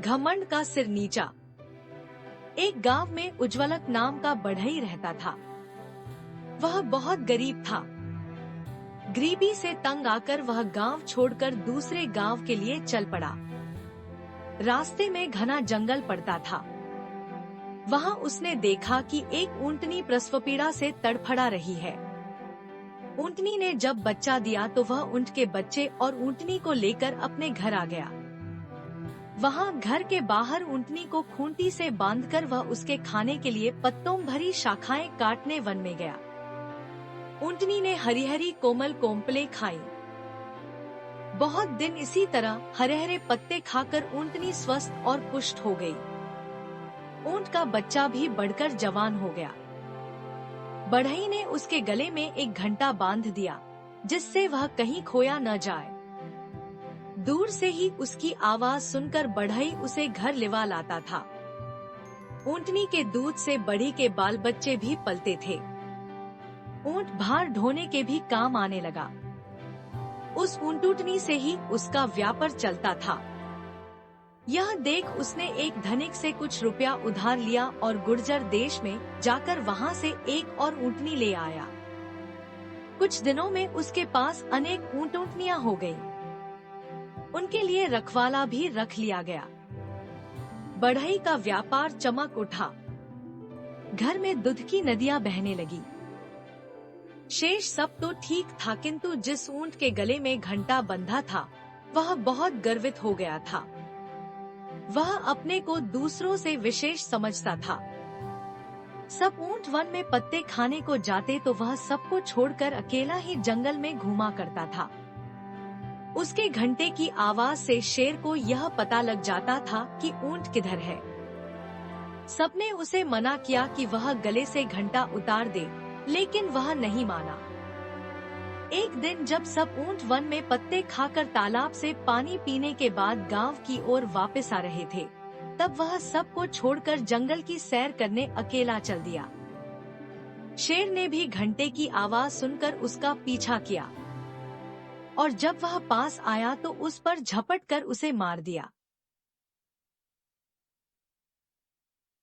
घमंड का सिर नीचा। एक गांव में उज्ज्वलक नाम का बढ़ई रहता था। वह बहुत गरीब था। गरीबी से तंग आकर वह गांव छोड़कर दूसरे गांव के लिए चल पड़ा। रास्ते में घना जंगल पड़ता था। वहां उसने देखा कि एक ऊंटनी प्रसव पीड़ा से तड़फड़ा रही है। ऊंटनी ने जब बच्चा दिया तो वह ऊंट के बच्चे और ऊंटनी को लेकर अपने घर आ गया। वहां घर के बाहर ऊंटनी को खूंटी से बांधकर वह उसके खाने के लिए पत्तों भरी शाखाएं काटने वन में गया। ऊंटनी ने हरी हरी कोमल कोम्पलें खाई। बहुत दिन इसी तरह हरे हरे पत्ते खाकर ऊंटनी स्वस्थ और पुष्ट हो गई। ऊंट का बच्चा भी बढ़कर जवान हो गया। बढ़ई ने उसके गले में एक घंटा बांध दिया, जिससे वह कहीं खोया न जाए। दूर से ही उसकी आवाज सुनकर बढ़ई उसे घर लिवा लाता था। ऊंटनी के दूध से बढ़ी के बाल बच्चे भी पलते थे। ऊंट भार ढोने के भी काम आने लगा। उस ऊंटनी से ही उसका व्यापार चलता था। यह देख उसने एक धनिक से कुछ रुपया उधार लिया और गुर्जर देश में जाकर वहां से एक और ऊंटनी ले आया। कुछ दिनों में उसके पास अनेक ऊंटनियां हो गई। उनके लिए रखवाला भी रख लिया गया। बढ़ई का व्यापार चमक उठा। घर में दूध की नदियां बहने लगी। शेष सब तो ठीक था, किंतु जिस ऊंट के गले में घंटा बंधा था वह बहुत गर्वित हो गया था। वह अपने को दूसरों से विशेष समझता था। सब ऊंट वन में पत्ते खाने को जाते तो वह सबको छोड़कर अकेला ही जंगल में घूमा करता था। उसके घंटे की आवाज से शेर को यह पता लग जाता था कि ऊंट किधर है। सबने उसे मना किया कि वह गले से घंटा उतार दे, लेकिन वह नहीं माना। एक दिन जब सब ऊंट वन में पत्ते खाकर तालाब से पानी पीने के बाद गांव की ओर वापस आ रहे थे, तब वह सबको छोड़कर जंगल की सैर करने अकेला चल दिया। शेर ने भी घंटे की आवाज सुनकर उसका पीछा किया और जब वह पास आया तो उस पर झपट कर उसे मार दिया।